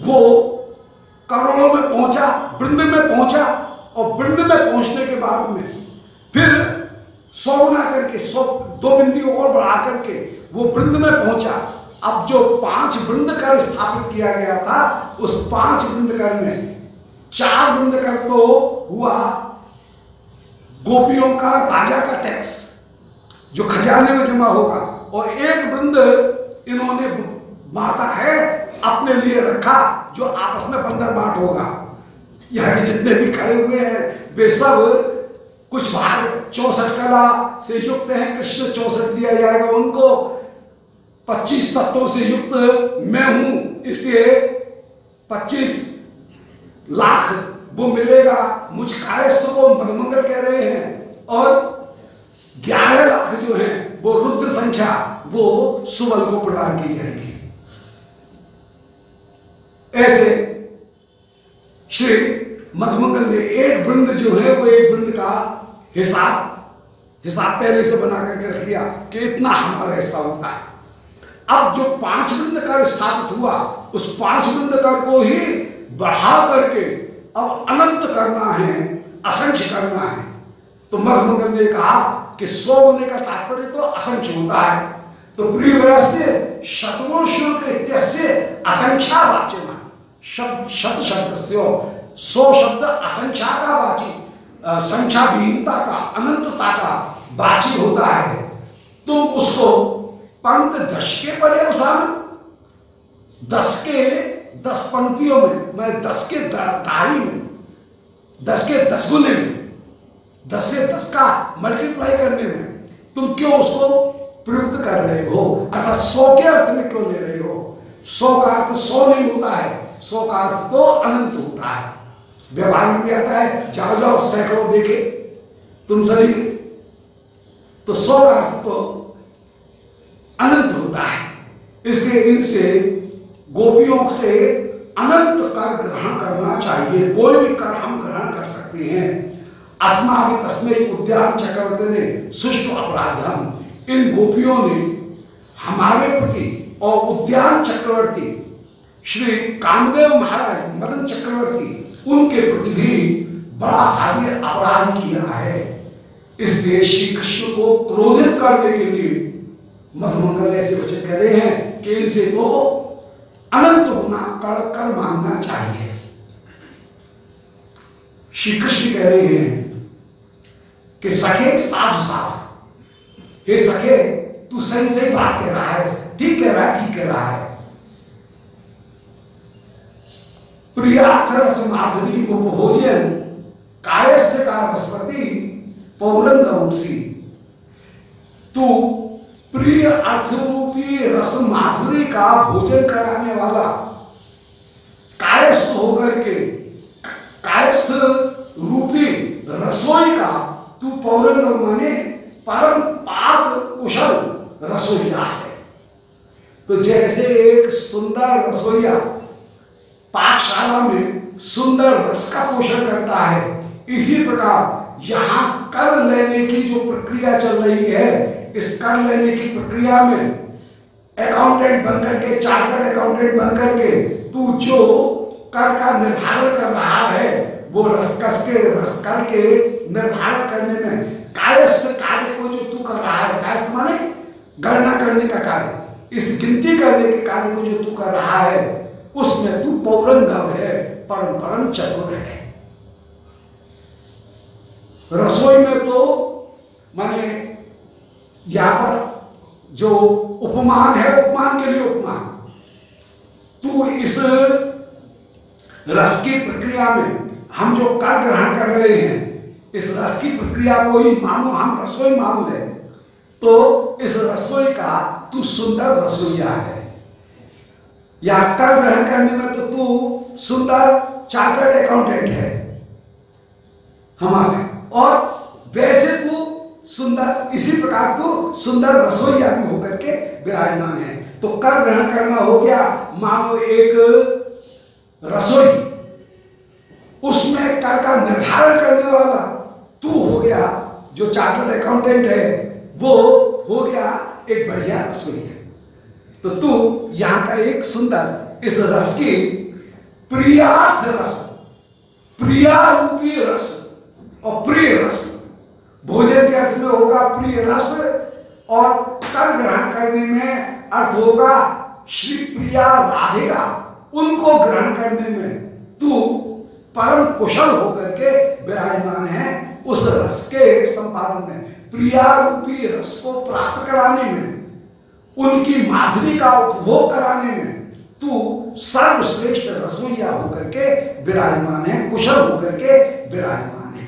वो करोड़ों में पहुंचा, वृंद में पहुंचा, और वृंद में पहुंचने के बाद में फिर 100 गुना करके 100 2 बिंदियों और बढ़ा करके वो वृंद में पहुंचा। अब जो 5 वृंद कर स्थापित किया गया था, उस 5 वृंद कर में 4 वृंद कर तो हुआ गोपियों का, राजा का टैक्स जो खजाने में जमा होगा, और 1 वृंद इन्होंने बांटा है, अपने लिए रखा, जो आपस में बंदर बांट होगा। यहाँ के जितने भी खड़े हुए हैं वे सब कुछ भाग 64 कला से युक्त हैं, कृष्ण 64 दिया जाएगा उनको, 25 तत्वों से युक्त मैं हूं, इसलिए 25 लाख वो मिलेगा। मुझ कायस्थ को मधुमंगल कह रहे हैं, और 11 लाख जो हैं वो रुद्र संख्या, वो सुबल को प्रदान की जाएगी। ऐसे श्री मधुमंगल ने 1 वृंद जो है वो 1 वृंद का हिसाब पहले से बना करके रख लिया कि इतना हमारा हिस्सा होता है। अब जो 5 वृंद कर स्थापित हुआ, उस 5 वृंद कर को ही बढ़ा करके अब अनंत करना है, असंख्य करना है। तो मधुमंगल ने कहा कि 100 होने का तात्पर्य तो असंख्य होता है। तो प्रियव्रस्य शतगुण शुल्क इत्यस्य असंख्या वाचना, शत शब्द से 100 शब्द असंख्या का वाची, संख्या विहीनता का, अनंतता का वाची होता है। तुम उसको पंक्ति 10 के पर्यवसान, 10 के 10 पंक्तियों में, मैं 10 के दाही में, 10 के 10 गुने में, 10 से 10 का मल्टीप्लाई करने में तुम क्यों उसको प्रयुक्त कर रहे हो? अर्थात 100 के अर्थ में क्यों ले रहे हो? 100 का अर्थ 100 नहीं होता है, 100 का अर्थ तो अनंत होता है। व्यवहार में भी आता है, जाओ जाओ सैकड़ों देखे तुम सभी के, तो 100 का अर्थ तो अनंत होता है। इसलिए इनसे गोपियों से अनंत कर ग्रहण करना चाहिए। कोई भी कर हम ग्रहण कर सकते हैं। अस्माभि तस्मै उद्यान चक्रवर्ती ने सुष्टु अपराधम, इन गोपियों ने हमारे प्रति और उद्यान चक्रवर्ती श्री कामदेव महाराज मदन चक्रवर्ती, उनके प्रति भी बड़ा भारी अपराध किया है। इसलिए श्री कृष्ण को क्रोधित करने के लिए मधुमंगल ऐसे वचन कह रहे हैं कि इनसे तो अनंत गुना कर मांगना चाहिए। श्री कृष्ण कह रहे हैं कि सखे साधु साधु, हे सखे तू सही सही बात कह रहा है, ठीक कह रहा है, ठीक कह रहा है। प्रियार्थ रस माधुरी उपभोजन कायस्थ का रसपति पौरंगवंशी, तू प्रिय अर्थ रूपी रस माधुरी का भोजन कराने वाला कायस्थ होकर के, कायस्थ रूपी रसोई का तू पौरंग माने परम पाक कुशल रसोईया है। तो जैसे एक सुंदर रसोईया पाकशाला में सुंदर रस का पोषण करता है, इसी प्रकार यहां कर लेने की जो प्रक्रिया चल रही है, इस कर लेने की प्रक्रिया में अकाउंटेंट बनकर के, चार्टर्ड अकाउंटेंट बनकर के तू जो कर का निर्धारण कर रहा है, वो रस कर के निर्धारण करने में कायस्थ कार्य को जो तू कर रहा है, कायस्थ माने गणना करने का कार्य, इस गिनती करने के कार्य को जो तू कर रहा है, उसमें तू पौरंगव है, परम परम चतुर है। रसोई में तो माने यहां पर जो उपमान है, उपमान के लिए उपमान, तू इस रस की प्रक्रिया में हम जो कर ग्रहण कर रहे हैं, इस रस की प्रक्रिया को ही मानो हम रसोई मान ले, तो इस रसोई का तू सुंदर रसोईया है। या कर ग्रहण करने में तो तू सुंदर चार्टर्ड अकाउंटेंट है हमारे, और वैसे तू सुंदर, इसी प्रकार तू सुंदर रसोईया भी होकर के विराजमान है। तो कर ग्रहण करना हो गया मानो एक रसोई, उसमें कर का निर्धारण करने वाला तू हो गया, जो चार्टर्ड अकाउंटेंट है वो हो गया एक बढ़िया रसोईया। तो तू यहाँ का एक सुंदर इस रस की प्रियार्थ रस, प्रिया रूपी रस और प्रिय रस, भोजन के अर्थ में होगा प्रिय रस और कर ग्रहण करने में अर्थ होगा श्री प्रिया राधिका, उनको ग्रहण करने में तू परम कुशल होकर के विराजमान है। उस रस के संपादन में, प्रिया रूपी रस को प्राप्त कराने में, उनकी माधुरी का उपभोग कराने में तू सर्वश्रेष्ठ रसोइया होकर के विराजमान है, कुशल होकर के विराजमान है।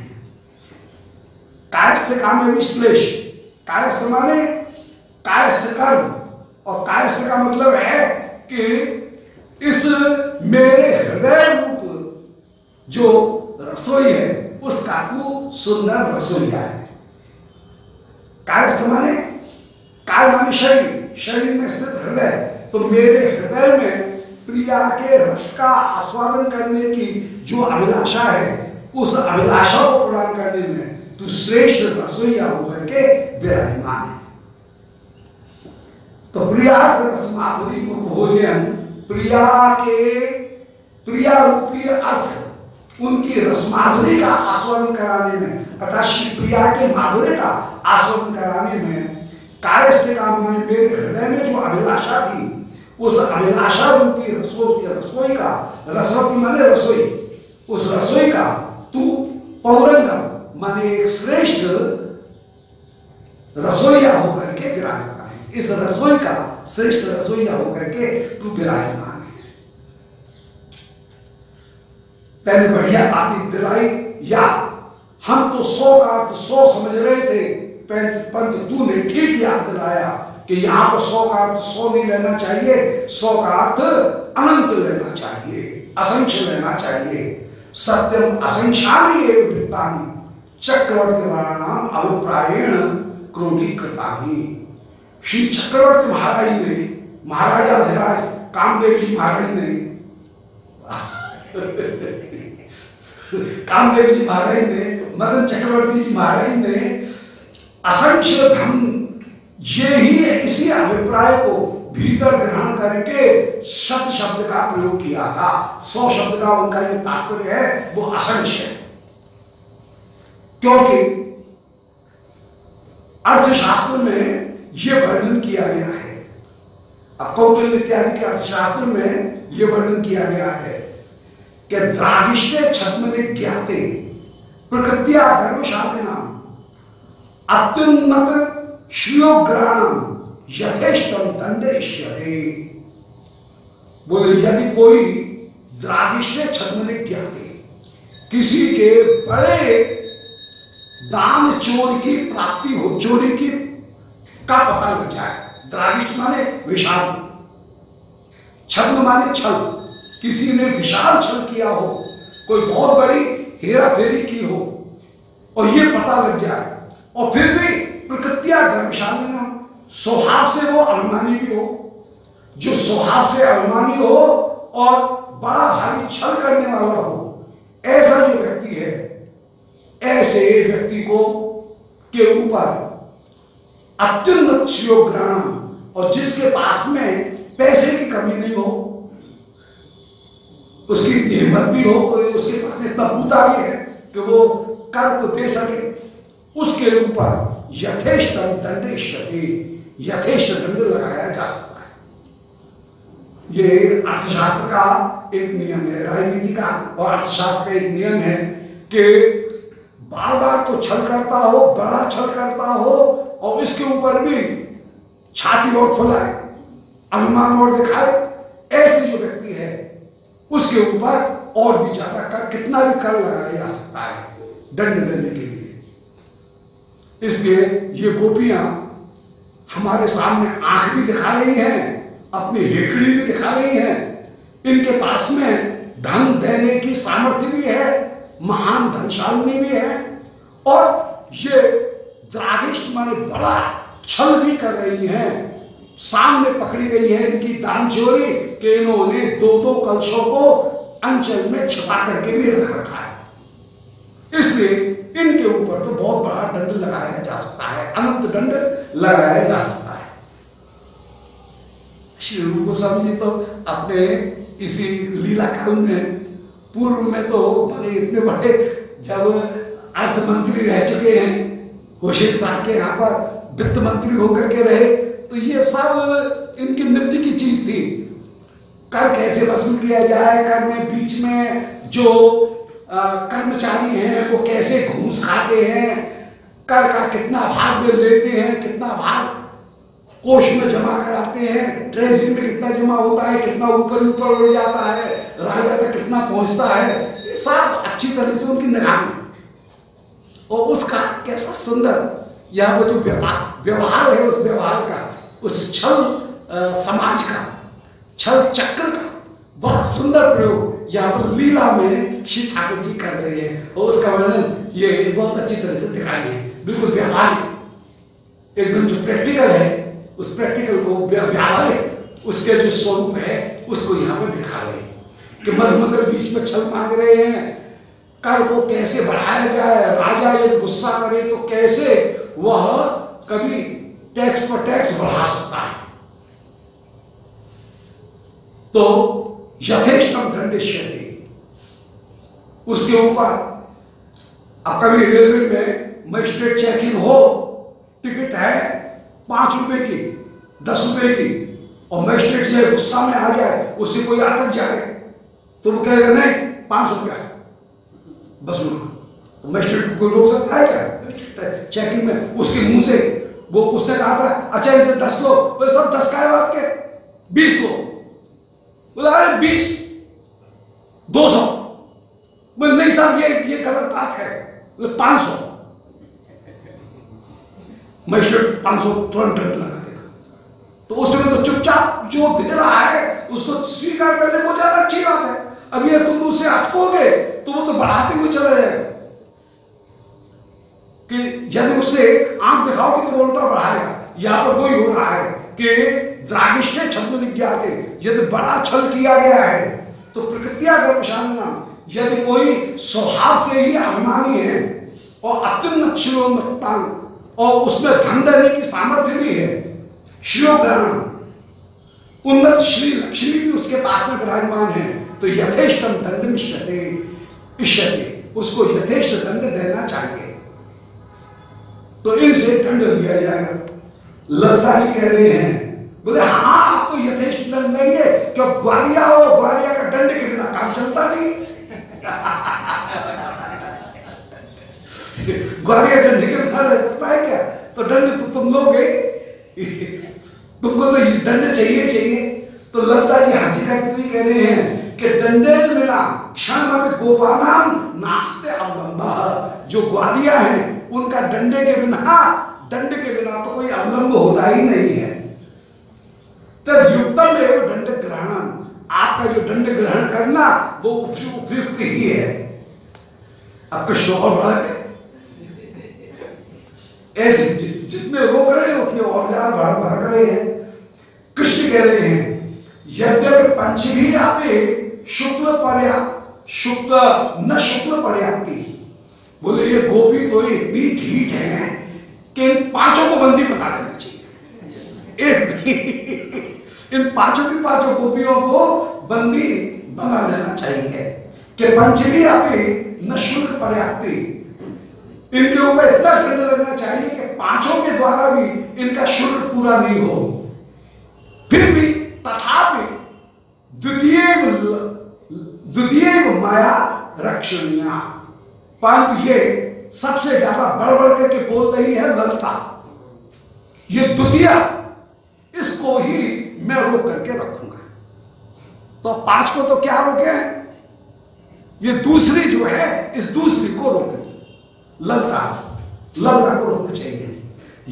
कायस्थ काम में विश्लेष, कायस्थ माने कायस्थ कर्म, और कायस्थ का मतलब है कि इस मेरे हृदय रूप जो रसोई है उसका तू सुंदर रसोइया है। कायस्थ माने, काय माने शरीर, शरीर में स्थित हृदय, तो मेरे हृदय में प्रिया के रस का आस्वादन करने की जो अभिलाषा है, उस अभिलाषा को प्रदान करने में तू श्रेष्ठ रसोइया होकर के विराजमान है। तो प्रिया रस माधुरी भोजन, प्रिया के प्रिया रूपी अर्थ उनकी रस माधुरी का आस्वादन कराने में, अर्थात श्री प्रिया के माधुर्य का आस्वादन कराने में, कायस्थ का माने मेरे हृदय में जो अभिलाषा थी, उस अभिलाषा रूपी रसोई का, रसवती माने रसोई, उस रसोई का तू पौरंगम माने एक श्रेष्ठ रसोइया होकर के विराजमान है। इस रसोई का श्रेष्ठ रसोइया होकर के तू विराजमान है। तेने बढ़िया बातें दिलाई याद, हम तो 100 का अर्थ 100 समझ रहे थे, पंत तूने ठीक याद दिलाया कि यहाँ पर 100 का अर्थ 100 नहीं लेना चाहिए, 100 का अर्थ अनंत लेना चाहिए, असंख्य लेना चाहिए। सत्यम असंख्यानि एव वित्तानि चक्रवर्तीमाणाम अभिप्रायेण क्रोडीकृतानि। श्री चक्रवर्ती महाराज ने, महाराजाधिराज कामदेव जी महाराज ने कामदेव जी महाराज ने, मदन चक्रवर्ती जी महाराज ने असंख्य धन, ये ही इसी अभिप्राय को भीतर ग्रहण करके शत शब्द का प्रयोग किया था। 100 शब्द का उनका जो तात्पर्य है वो असंख्य है, क्योंकि अर्थशास्त्र में ये वर्णन किया गया है। अब कौटिल्य इत्यादि के अर्थशास्त्र में ये वर्णन किया गया है कि द्रागिष्टे छद्मनिज्ञाते प्रकृत्या गर्वशालिनाम अत्युन्नत श्रियोग्राणम यथेष्टम दंडेष्यते। बोले यदि कोई द्रागिष्टे छद्मनिज्ञाते, किसी के बड़े दान चोर की प्राप्ति हो, चोरी की का पता लग जाए। द्रागिष्ट माने विशाल, छद्म माने छल, किसी ने विशाल छल किया हो, कोई बहुत बड़ी हेरा फेरी की हो और ये पता लग जाए, और फिर भी प्रकृतिया गर्वशाली ना, स्वभाव से वो अभिमानी भी हो, जो स्वभाव से अभिमानी हो और बड़ा भारी छल करने वाला हो, ऐसा जो व्यक्ति है, ऐसे व्यक्ति को के ऊपर अत्युन्नत श्रियोग्राणम, और जिसके पास में पैसे की कमी नहीं हो, उसकी हिम्मत भी हो, उसके पास में इतना बूता भी है कि वो कर को दे सके, उसके ऊपर यथेष्टम दंडेष्यते, यथेष्ट दंड लगाया जा सकता है। ये अर्थशास्त्र का एक नियम है, राजनीति का और अर्थशास्त्र का एक नियम है कि बार बार तो छल करता हो, बड़ा छल करता हो, और इसके ऊपर भी छाती और फुलाए, अभिमान और दिखाए, ऐसे जो व्यक्ति है उसके ऊपर और भी ज्यादा कर, कितना भी कर लगाया जा सकता है दंड देने के लिए। इसलिए ये गोपियां हमारे सामने आंख भी दिखा रही हैं, अपनी हेकड़ी भी दिखा रही हैं, इनके पास में धन देने की सामर्थ्य भी है, महान धनशालिनी भी है, और ये द्रागिष्ट माने बड़ा छल भी कर रही हैं। सामने पकड़ी गई है इनकी दान चोरी कि इन्होंने 2-2 कलशों को अंचल में छिपा करके भी रख रखा है। इसलिए इनके ऊपर तो बहुत बड़ा दंड लगाया जा सकता है, अनंत दंड लगाया जा सकता है। श्री रूप गोस्वामी जी तो अपने इसी लीला काल में, पूर्व में तो बड़े इतने बड़े जब अर्थ मंत्री रह चुके हैं, हुसैन साहब के यहाँ पर वित्त मंत्री होकर के रहे, तो ये सब इनकी नित्य की चीज थी। कर कैसे वसूल किया जाए, कर में बीच में जो कर्मचारी हैं वो कैसे घूस खाते हैं, कर का कितना भाग वे लेते हैं, कितना भाग कोष में जमा कराते हैं, ट्रेजरी में कितना जमा होता है, कितना ऊपर ऊपर उड़ जाता है, राजा तक कितना पहुंचता है, ये सब अच्छी तरह से उनकी निगाह में। और उसका कैसा सुंदर यह वो जो व्यवहार है, उस व्यवहार का, उस छल समाज का, छल चक्र का बड़ा सुंदर प्रयोग यहाँ पर लीला में श्री ठाकुर जी कर रहे हैं। और उसका वर्णन ये बहुत अच्छी तरह से दिखा रहे हैं, बिल्कुल व्यावहारिक, एकदम जो प्रैक्टिकल है, उस प्रैक्टिकल को व्यावहारिक उसके जो स्वरूप है उसको यहाँ पर दिखा रहे हैं कि मधुमंगल बीच में छल मांग रहे हैं, कर को कैसे बढ़ाया जाए, राजा यदि गुस्सा करे तो कैसे वह कभी टैक्स पर टैक्स बढ़ा सकता है। तो यथेष्टम दंडिष्यते, उसके ऊपर अब कभी रेलवे में मजिस्ट्रेट चेकिंग हो, टिकट है 5 रुपए की, 10 रुपए की, और मजिस्ट्रेट जो गुस्सा में आ जाए, उससे कोई अटक जाए तो वो कहेगा नहीं 500 रुपया वसूल। तो मजिस्ट्रेट को कोई रोक सकता है क्या? चेकिंग में उसके मुंह से वो उसने कहा था अच्छा इसे 10 लो, वो सब 10 का है बात के 20 लो, बोला अरे 20 200, बोले नहीं साहब ये गलत बात है, बोले 500। मजिस्ट्रेट 500 तुरंत दंड लगा देगा। तो उसमें तो चुपचाप जो दिख रहा है उसको स्वीकार कर ले, बहुत ज्यादा अच्छी बात है। अब ये तुम उससे अटकोगे तो वो तो बढ़ाते हुए चले जाएगा, कि यदि उससे आंख दिखाओगे तो वो उल्टा बढ़ाएगा। यहां पर वही हो रहा है कि द्रागिष्ठे छद्म विज्ञाते, यदि बड़ा छल किया गया है तो प्रकृतिया गर्भशालिना, यदि कोई स्वभाव से ही अभिमानी है और अत्युन्नत शिरोन्नतान, और उसमें धन देने की सामर्थ्य भी है, शिरोग्रहण उन्नत श्री लक्ष्मी भी उसके पास में विराजमान है, तो यथेष्टम दंड इष्यते, उसको यथेष्ट दंड देना चाहिए। तो इनसे दंड लिया जाएगा। ललिता जी कह रहे हैं, बोले हाँ आप तो यथेष्ट दंड देंगे, क्यों ग्वारिया हो, ग्वारिया का दंड के बिना काम चलता नहीं। ग्वारिया दंड के बिना रह सकता है क्या? तो दंड तो तुम लोगे, तुमको तो दंड चाहिए। तो ललिता जी हंसी करते हुए कह रहे हैं कि दंडे बिना क्षण में गोपानाम नास्ते अवलंबा, जो ग्वारिया है उनका दंड के बिना तो कोई अवलंब होता ही नहीं है। तद्युक्तम एवं दंड ग्रहणम, आपका जो दंड ग्रहण करना वो उपयुक्त ही है। अब कृष्ण और बात ऐसे जितने रोक रहे हैं उतने और ज्यादा भड़क रहे हैं। कृष्ण कह रहे हैं यद्यपि पंच भी आपे शुक्ल पर्याप्ति, बोले ये गोपी तो इतनी ढीठ है कि इन 5 को बंदी बना देना चाहिए। इन 5 गोपियों को बंदी बना लेना चाहिए कि पंच भी आपे न शुल्क पर्याप्ति, इनके ऊपर इतना दंड लगना चाहिए कि 5 के द्वारा भी इनका शुल्क पूरा नहीं हो। फिर भी तथापि द्वितीय माया रक्षणीया, परंतु ये सबसे ज्यादा बढ़ करके बोल रही है ललिता, ये द्वितीय, इसको ही मैं रोक करके रखूंगा। तो 5 को तो क्या रोके, ये दूसरी जो है इस दूसरी को रोके, ललिता को रोकना चाहिए।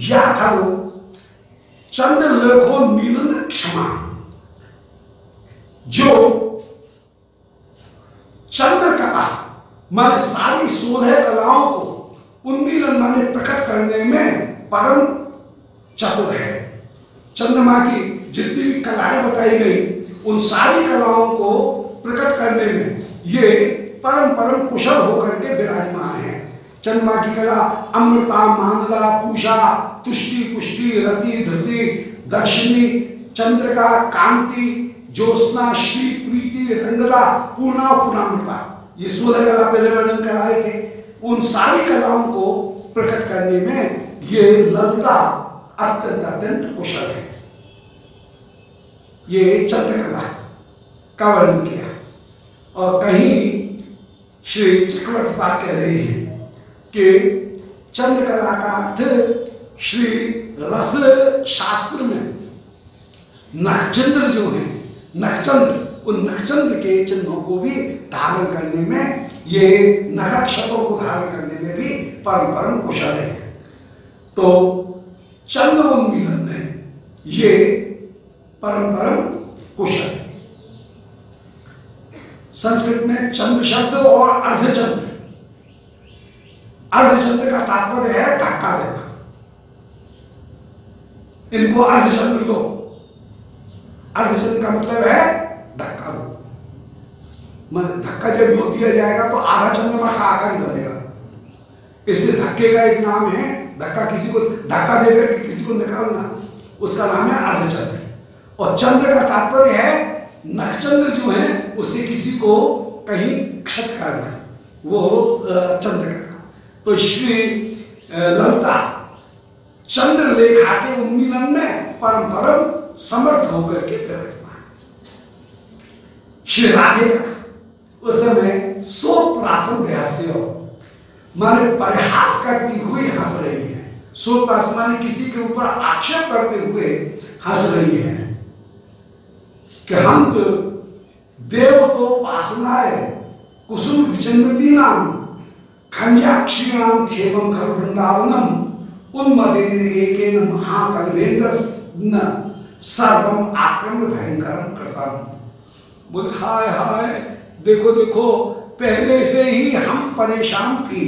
या खरो चंद्र लेखो मीलन क्षमा, जो चंद्र कला माने सारी 16 कलाओं को उन्मीलन माने प्रकट करने में परम चतुर है। चंद्रमा की जितनी भी कलाएं बताई गई उन सारी कलाओं को प्रकट करने में ये परम कुशल होकर के विराजमान है। चंद्रमा की कला अमृता, मांगला, पूषा, तुष्टि, पुष्टि, रति, धृति, दर्शनी, चंद्र का कांति, ज्योत्सना, श्री, प्रीति, की रंगता, पूर्णा और पूर्णामृता, ये 16 कला पहले वर्णन कराए थे। उन सारी कलाओं को प्रकट करने में ये ललिता अत्यंत अत्यंत कुशल है। ये चंद्रकला का वर्णन किया। और कहीं श्री चक्रवर्ती बात कह रहे हैं कि चंद्रकला का अर्थ श्री रस शास्त्र में नखचंद्र जो है, नखचंद्र, उन नखचंद्र के चिन्हों को भी धारण करने में, ये नखक्षतों को धारण करने में भी परम परम कुशल है। तो चंद्र उन्मीलन में ये परम परम कुशल है। संस्कृत में चंद्र शब्द और अर्धचंद्र, अर्धचंद्र का तात्पर्य है धक्का देना। इनको अर्धचंद्र दो, अर्धचंद्र का मतलब है धक्का दो। मतलब धक्का जब योग दिया जाएगा तो आधा चंद्रमा का आकार ही बनेगा। इसलिए धक्के का एक नाम है, धक्का किसी को धक्का देकर के किसी को निकालना, उसका नाम है अर्धचंद्र। और चंद्र का तात्पर्य है नखचंद्र जो है उससे किसी को कहीं क्षत करना, वो चंद्र का। तो श्री ललिता चंद्र लेखा के उन्मीलन में परम परम समर्थ होकर के विराजमान। श्री राधिका उस समय सोप्रासन हास्य माने परिहास करती हुई हंस रही है। सोप्रासन माने किसी के ऊपर आक्षेप करते हुए हंस रही है कि हम तो देव तो पासनाए कुसुम विचन्नति नाम खंजाक्षी नाम क्षेमम खल वृंदावनम उन्मदेन एकेन महाकल्पेन्द्र सर्वम आक्रम्य भयंकरम कृतम। बोले हाय हाय, देखो देखो, पहले से ही हम परेशान थी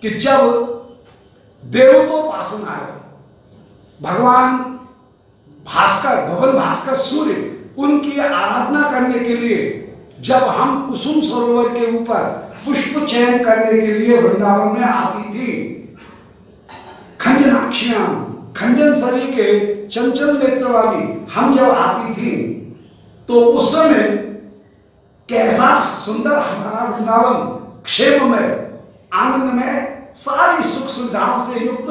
कि जब देवतोपासना आए, भगवान भास्कर, भवन भास्कर सूर्य, उनकी आराधना करने के लिए जब हम कुसुम सरोवर के ऊपर पुष्प चयन करने के लिए वृंदावन में आती थी, खंजनाक्षियां, खंजन शरीर के चंचल नेत्र वाली हम जब आती थी, तो उस समय कैसा सुंदर हमारा वृंदावन, क्षेम में, आनंद में, सारी सुख सुविधाओं से युक्त,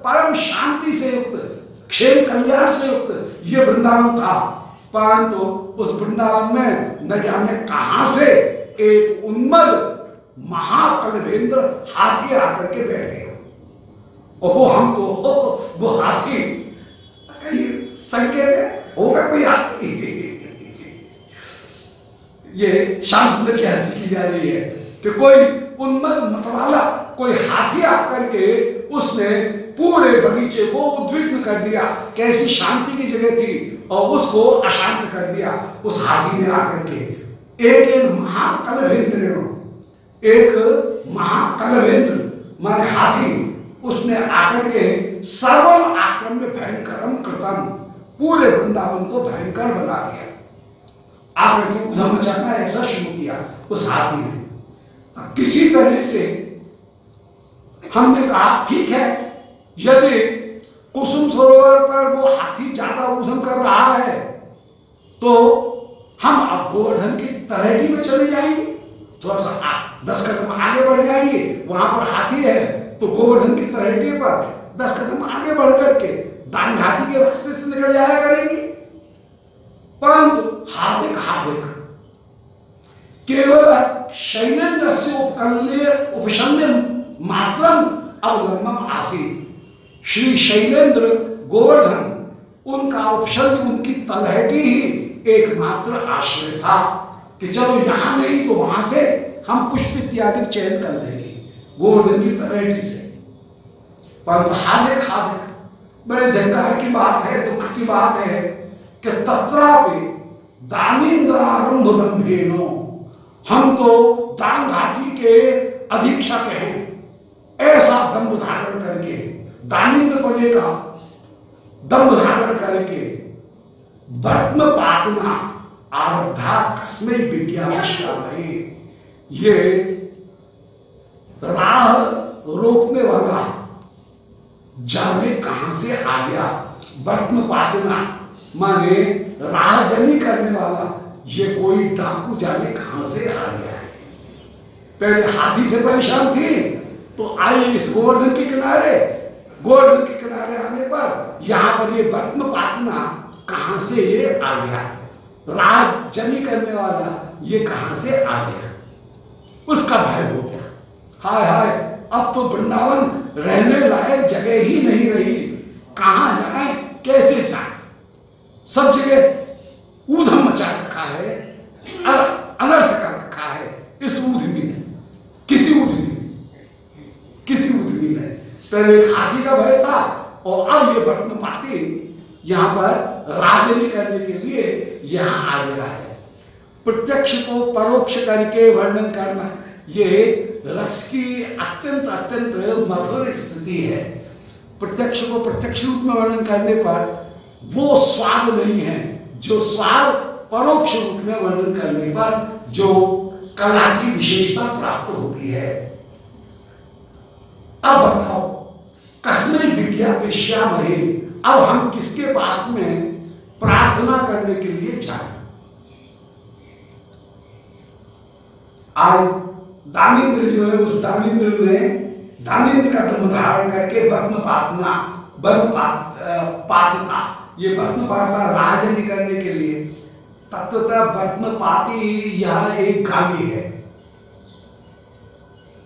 परम शांति से युक्त, क्षेम कल्याण से युक्त ये वृंदावन था। परंतु उस वृंदावन में न जाने कहां से एक उन्मद महाकल्पेन्द्र हाथी आकर के बैठ गया। और वो हमको, वो हाथी कहीं संकेत है, होगा कोई हाथी। ये श्याम सुंदर की हंसी की जा रही है कि कोई उन्मद मतवाला, कोई हाथी आकर के उसने पूरे बगीचे को उद्विग्न कर दिया। कैसी शांति की जगह थी और उसको अशांत कर दिया उस हाथी ने आकर के। एक महाकल्पेन्द्र, एक महाकल्पेन्द्र माने हाथी, उसने आकर के सर्वम आक्रम्य भयंकरम कृतम, पूरे वृंदावन को भयंकर बना दिया। आकर के उधम मचाना ऐसा शुरू किया उस हाथी ने। अब किसी तरह से हमने कहा ठीक है, यदि कुसुम सरोवर पर वो हाथी ज्यादा उधम कर रहा है तो हम अब गोवर्धन की तलहटी में चले जाएंगे, थोड़ा सा 10 कदम आगे बढ़ जाएंगे, वहां पर हाथी है तो गोवर्धन की तलहटी पर 10 कदम आगे बढ़ करके दान घाटी के रास्ते से निकल जाया करेंगे। परंतु हार्दिक हार्दिक केवल शैलेन्द्र से उपशल्य मात्रम अवलंबम आसीत। श्री शैलेन्द्र गोवर्धन, उनका उपशल्य, उनकी तलहटी ही एकमात्र आश्रय था कि चलो यहां नहीं तो वहां से हम पुष्प इत्यादि चयन कर लेंगे गोवर्धन की तलहटी से। परंतु हार्दिक हार्दिक बड़े धिक्कार की बात है, दुख की बात है कि तत्रापि दानीन्द्रारंभ दंभेनो, हम तो दान घाटी के अधीक्षक हैं, ऐसा दंभ धारण करके, दानिंद्र पने का दंभ धारण करके वर्त्म पातना आरब्धा कस्मै विज्ञापश्यामहे, ये राह रोकने वाला जाने कहां से आ गया। वर्त्म पातना माने राहजनी करने वाला, ये कोई डाकू जाने कहां से आ गया है। पहले हाथी से परेशान थी तो आई इस गोवर्धन के किनारे। गोवर्धन के किनारे आने पर यहाँ पर ये बर्तन पातना कहां से ये आ गया, राज जनी करने वाला ये कहां से आ गया, उसका भय हो गया। हाय हाय, अब तो वृंदावन रहने लायक जगह ही नहीं रही, कहां जाए कैसे जाए, सब जगह ऊधम मचा रखा है, अनर्थ कर रखा है इस ऊधमी ने, किसी ऊधमी ने। पहले एक हाथी का भय था और अब ये बर्तन पाती यहाँ पर राजनी करने के लिए यहाँ आ गया है। प्रत्यक्ष को परोक्ष करके वर्णन करना ये रस की अत्यंत अत्यंत मधुर स्थिति है। प्रत्यक्ष को प्रत्यक्ष रूप में वर्णन करने पर वो स्वाद नहीं है जो स्वाद परोक्ष रूप में वर्णन करने पर जो कला की विशेषता प्राप्त होती है। अब बताओ, कस्मै विज्ञापेष्यामहे, अब हम किसके पास में प्रार्थना करने के लिए जाए। आज दानिंद्र जो है, उस दानिंद्र ने दानिंद्र का धर्म धारण करके बर्म पातता, ये बर्म पातता राजनी करने के लिए। तत्वतः बर्म पाती यह एक गाली है।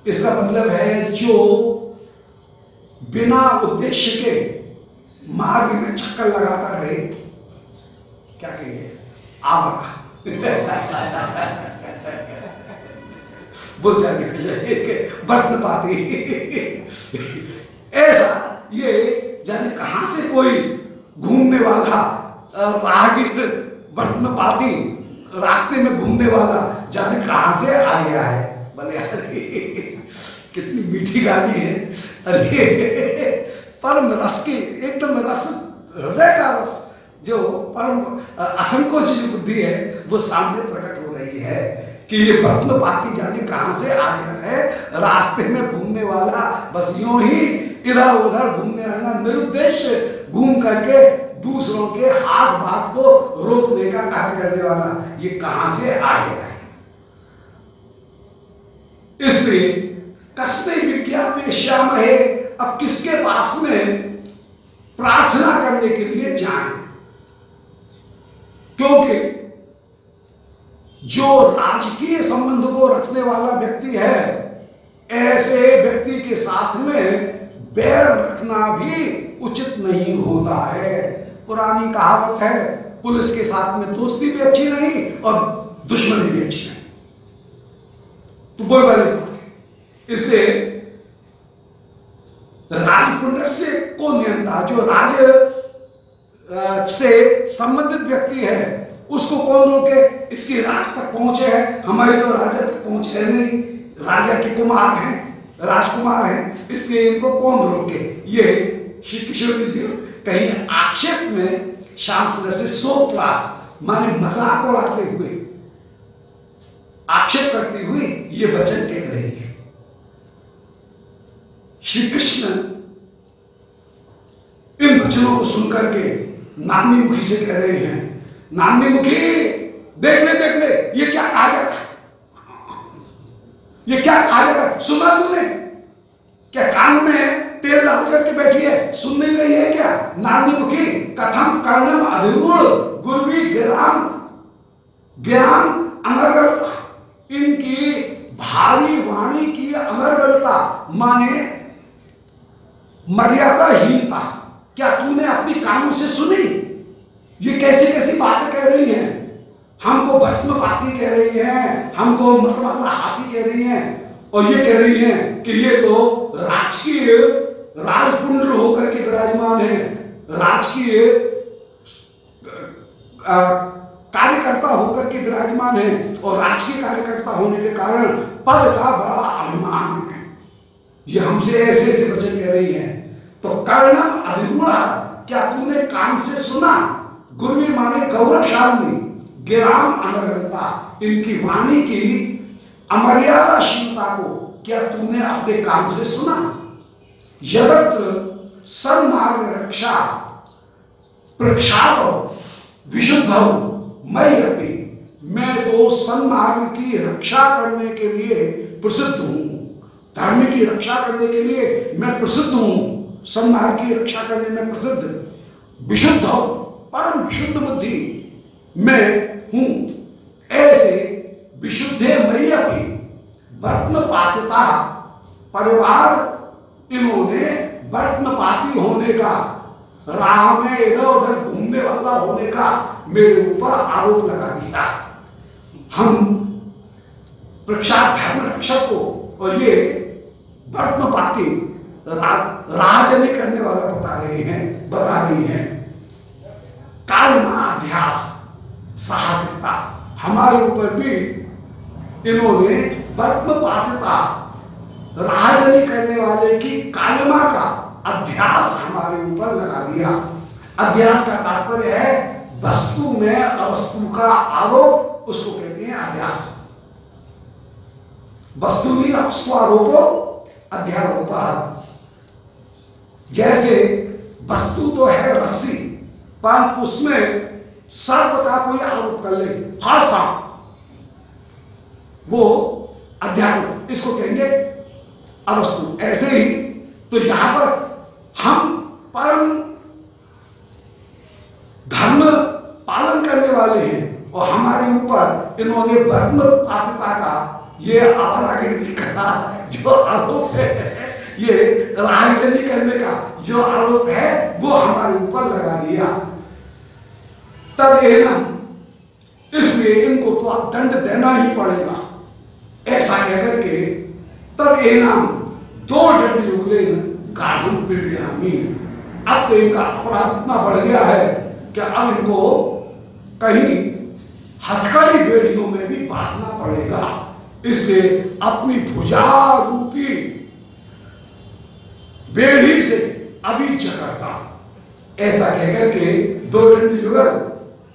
इसका मतलब है जो बिना उद्देश्य के मार्ग में चक्कर लगाता रहे, क्या कहेंगे, आवारा बोल जाएंगे बर्तन पाती ऐसा। ये जाने कहां से कोई घूमने वाला राहगीर बर्तन पाती रास्ते में घूमने वाला जाने कहां से आ गया है। बोले अरे कितनी मीठी गाली है, अरे परम रस की, एकदम रस, हृदय का रस, जो परम असंकोच जो बुद्धि है वो सामने प्रकट हो रही है कि ये बर्तन पाती जाने कहां से आ गया है। रास्ते में घूमने वाला, बस यूं ही इधर उधर घूमने रहना, निरुद्देश्य घूम करके दूसरों के हाथ बात को रोकने का कार्य करने वाला, ये कहां से आ गया है। इसलिए कस्मै विज्ञापेष्यामहे, अब किसके पास में प्रार्थना करने के लिए जाएं, क्योंकि जो राजकीय संबंध को रखने वाला व्यक्ति है, ऐसे व्यक्ति के साथ में बैर रखना भी उचित नहीं होता है। पुरानी कहावत है, पुलिस के साथ में दोस्ती भी अच्छी नहीं और दुश्मनी भी अच्छी नहीं, तो बोल वाली बात है। इसलिए राजपुंड से को नियंता, जो राज से संबंधित व्यक्ति है उसको कौन रोके। इसकी राज तक पहुंचे है, हमारे तो राजा तक पहुंचे नहीं, राजा के कुमार हैं, राजकुमार हैं, इसलिए इनको कौन रोके। ये श्री किशोर जी कहीं आक्षेप में श्याम सुंदर से सोप्लास माने मजाक उड़ाते हुए, आक्षेप करती हुई ये वचन कह रही है। श्री कृष्ण इन वचनों को सुनकर के नानी मुखी से कह रहे हैं, नानी मुखी देख ले ये क्या कहा जा रहा है, ये क्या कहा जा रहा है, सुना तूने क्या, कान में तेल डाल करके बैठी है, सुन नहीं रही है क्या। नानी मुखी कथम कर्णम अधिरूढ़ गुरवी गिराम गिराम अनर्गलता, इनकी भारी वाणी की अनर्गलता माने मर्यादाहीनता, क्या तूने अपनी कानों से सुनी। ये कैसी कैसी बातें कह रही हैं, हमको भस्मपाती कह रही हैं, हमको मतवाला हाथी कह रही हैं, और ये कह रही हैं कि ये तो राजकीय राजपुंड्र होकर के विराजमान है, राजकीय कार्यकर्ता होकर के विराजमान है, और राजकीय कार्यकर्ता होने के कारण पद का बड़ा अभिमान है। ये हमसे ऐसे ऐसे वचन कह रही हैं। तो कर्णम अधिरूढ़ा, क्या तूने कान से सुना। गुरवी माने गौरवशालिनी, गिराम अनर्गलता, इनकी वाणी की अमर्यादाशीलता को क्या तूने अपने कान से सुना। यदत्र सन्मार्ग रक्षा प्रक्षाप विशुद्ध मयि अपि मैं तो सन्मार्ग की रक्षा करने के लिए प्रसिद्ध हूं, धर्म की रक्षा करने के लिए मैं प्रसिद्ध हूं, सन्मार्ग की रक्षा करने में प्रसिद्ध, विशुद्ध परम विशुद्ध बुद्धि मैं हूं। ऐसे विशुद्धे मई अपनी वर्तनपातिता, परिवार इन्होंने वर्तनपाती होने का, राह में इधर उधर घूमने वाला होने का मेरे ऊपर आरोप लगा दिया। हम प्रख्यात धर्म रक्षक को और ये वर्तनपाती राजनी करने वाला बता रही हैं। कालमा अध्यास साहसिकता, हमारे ऊपर भी इन्होंने वर्तनपातिता, राजनी करने वाले की कालिमा का अध्यास हमारे ऊपर लगा दिया। अध्यास का तात्पर्य है वस्तु में अवस्तु का आरोप, उसको कहते हैं अध्यास। वस्तु में अवस्तु आरोपो अध्यारोप। जैसे वस्तु तो है रस्सी, परंतु उसमें सर्प का कोई आरोप कर ले, हर सांप, वो अध्यारोप, इसको कहेंगे अवस्तु। ऐसे ही तो यहां पर हम परम धर्म पालन करने वाले हैं और हमारे ऊपर इन्होंने वर्तनपातिता का ये आवारागिरी का जो आरोप है, ये राजनी करने का जो आरोप है वो हमारे ऊपर लगा दिया। तब एनम, इसलिए इनको तो अब दंड देना ही पड़ेगा, ऐसा कहकर के तब एनम दो दंड युगले गाढ़ पीड़यामी। अब तो इनका अपराध इतना बढ़ गया है कि अब इनको कहीं हथकड़ी बेड़ियों में भी बांधना पड़ेगा। इसलिए अपनी भुजा रूपी बेड़ी से अभी चकरता, ऐसा कहकर के दो दंड युगल,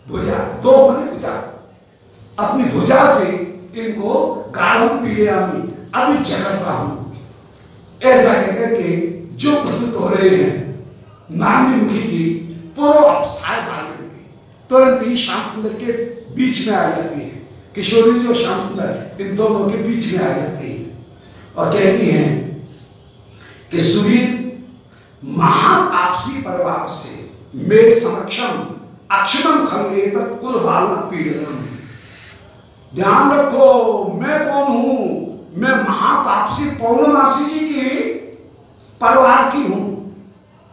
भुजा दो माने भुजा, अपनी भुजा से इनको गाढ़ पीड़यामी, अभी चकरता हूं, ऐसा कहकर के जो प्रस्तुत हो रहे हैं नानी मुखी जी पूर्व अवस्थाएं बालक की तुरंत ही श्याम सुंदर के बीच में आ जाती है। किशोरी जो श्याम सुंदर इन दोनों के बीच में आ जाती है और कहती हैं कि सुवीर महातापसी परिवार से मैं समक्षम अक्षमम खलु एतत् कुल बाला पीड़नम। ध्यान रखो, मैं कौन हूं? मैं महातापसी पौर्णमासी जी की परिवार की हूं,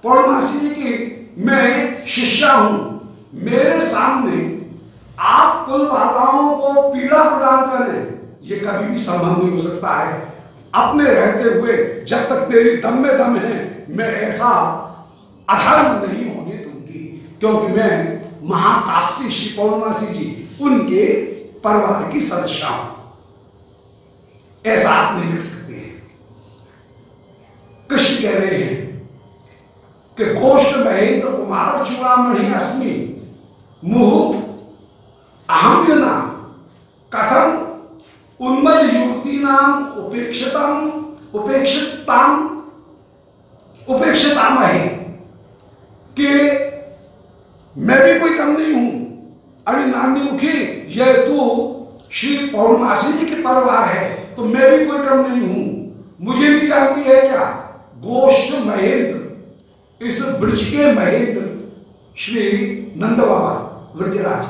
पौर्णमासी जी की मैं शिष्या हूं। मेरे सामने आप कुल बालाओं को पीड़ा प्रदान करें, ये कभी भी संभव नहीं हो सकता है। अपने रहते हुए जब तक मेरी दम में दम है, मैं ऐसा अधर्म नहीं होने दूंगी, क्योंकि मैं महातापसी श्री पौर्णमासी जी उनके परिवार की सदस्य हूं। ऐसा आप नहीं कर सकते हैं। कृष्ण कह रहे हैं कि गोष्ठ महेंद्र कुमार चूड़ामणि अस्मि मुहु अहम युना कथम उन्मद युवती नाम उपेक्षिताम है कि मैं भी कोई कम नहीं हूं। अरे नानी मुखी, यह तो श्री पौर्णमासी जी के परिवार है, तो मैं भी कोई कम नहीं हूं। मुझे भी जानती है क्या? गोष्ठ महेंद्र, इस ब्रज के महेंद्र श्री नंद बाबा ब्रजराज,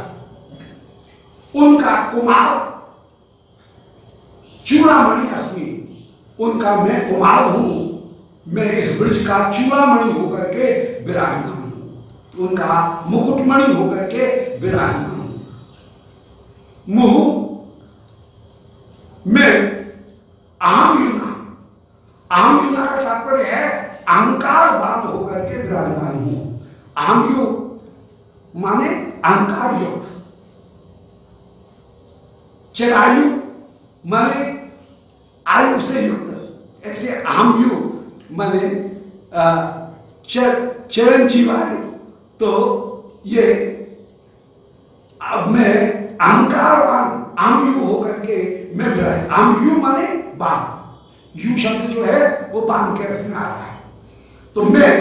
उनका कुमार चूड़ामणि अस्मि, उनका मैं कुमार हूं। मैं इस ब्रज का चूड़ामणि होकर के विराजमान हूं, उनका मुकुटमणि होकर के विराजमान हूं। मुहु मैं अहम युना का तात्पर्य है अहंकार बान होकर के विराजमान हूं। अहम यु माने अहंकार युक्त, चिरायु माने आयु से युक्त, ऐसे अहम यु माने चिरंजीवायु। तो ये अब मैं अहंकारवान अहम यु होकर के मैं विराज, अहम यु माने बान, यू शब्द जो है वो बान के अर्थ में आ रहा है। तो मैं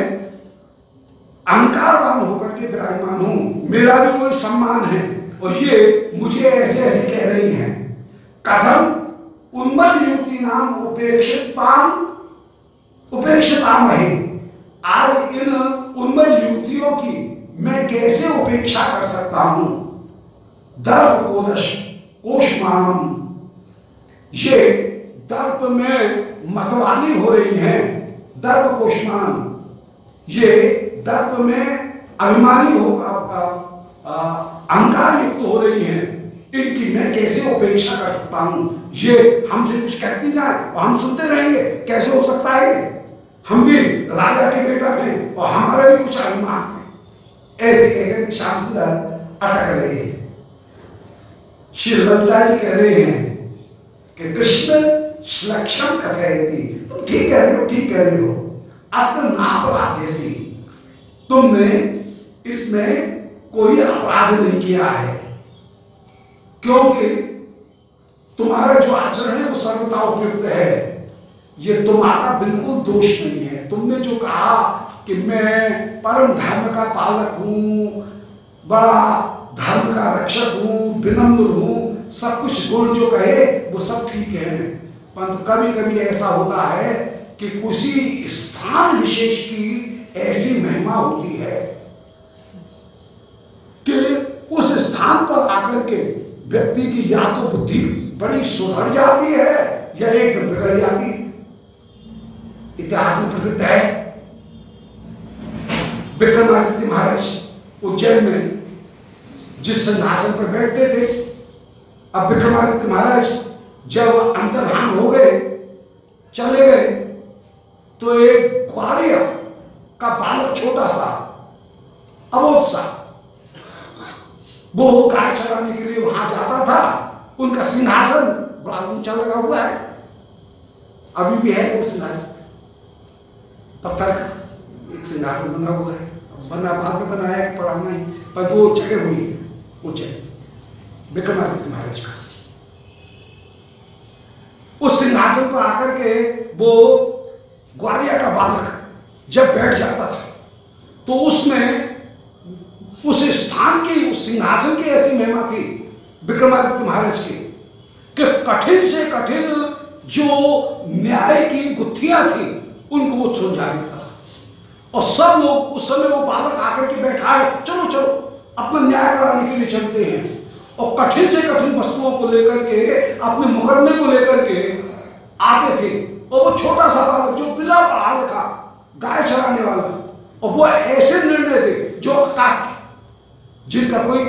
अहंकारवान होकर के विराजमान हूं, मेरा भी कोई सम्मान है। और ये मुझे ऐसे ऐसे कह रही हैं, कथम उन्मल युवती नाम उपेक्षिता महे, आज इन उन्मल युवतियों की मैं कैसे उपेक्षा कर सकता हूं। दर्प कोशमानम, ये दर्प में मतवाली हो रही हैं। दर्प कोशमानम, ये दर्प में अभिमानी हो अहंकार युक्त हो रही हैं, इनकी मैं कैसे उपेक्षा कर सकता हूं। ये हमसे कुछ कहती जाए और हम सुनते रहेंगे, कैसे हो सकता है। हम भी राजा के बेटा हैं और हमारा भी कुछ अभिमान है। ऐसे कहकर के श्याम सुंदर अटक रहे हैं। श्री ललिता जी कह रहे हैं कि कृष्ण श्लक्षम कथयति, तुम ठीक कह रहे हो, ठीक कह रहे हो। अत्र नापराधेसी, तुमने इसमें कोई अपराध नहीं किया है, क्योंकि तुम्हारा जो आचरण है वो सर्वथा उपयुक्त है। ये तुम्हारा बिल्कुल दोष नहीं है। तुमने जो कहा कि मैं परम धर्म का पालक हूं, बड़ा धर्म का रक्षक हूं, विनम्र हूं, सब कुछ गुण जो कहे वो सब ठीक है, परंतु कभी कभी ऐसा होता है कि किसी स्थान विशेष की ऐसी महिमा होती है कि उस स्थान पर आकर के व्यक्ति की या तो बुद्धि बड़ी सुधर जाती है या एकदम बिगड़ जाती है। इतिहास में प्रसिद्ध है, विक्रमादित्य महाराज उज्जैन में जिस सिंहासन पर बैठते थे, अब विक्रमादित्य महाराज जब अंतर्धान हो गए, चले गए, तो एक ग्वारिया का बालक छोटा सा अबोध सा, वो गाय चराने के लिए वहां जाता था। उनका सिंहासन बड़ा ऊंचा लगा हुआ है, अभी भी है वो सिंहासन, पत्थर का एक सिंहासन बना हुआ है, बना बाद में बनाया कि पुराना ही, पर वो जगह हुई उज्जैन विक्रमादित्य महाराज का। उस सिंहासन पर आकर के वो ग्वारिया का बालक जब बैठ जाता था, तो उसमें उस स्थान की, उस सिंहासन की ऐसी महिमा थी विक्रमादित्य महाराज की कि कठिन से कठिन जो न्याय की गुत्थियां थी उनको वो सुलझा देता था। और सब लोग उस समय, वो बालक आकर के बैठा है, चलो चलो अपना न्याय कराने के लिए चलते हैं, और कठिन से कठिन वस्तुओं को लेकर के, अपने मुकदमे को लेकर के आते थे। और वो छोटा सा बालक जो बिना पढ़ा लिखा, गाय चराने वाला, और वो ऐसे निर्णय थे जो जिनका कोई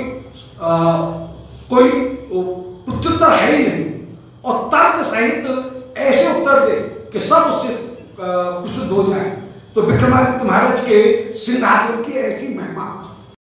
प्रत्युत्तर है ही नहीं, और तर्क सहित ऐसे उत्तर दे कि सब उससे प्रसिद्ध हो जाए। तो विक्रमादित्य महाराज के सिंहासन की ऐसी महिमा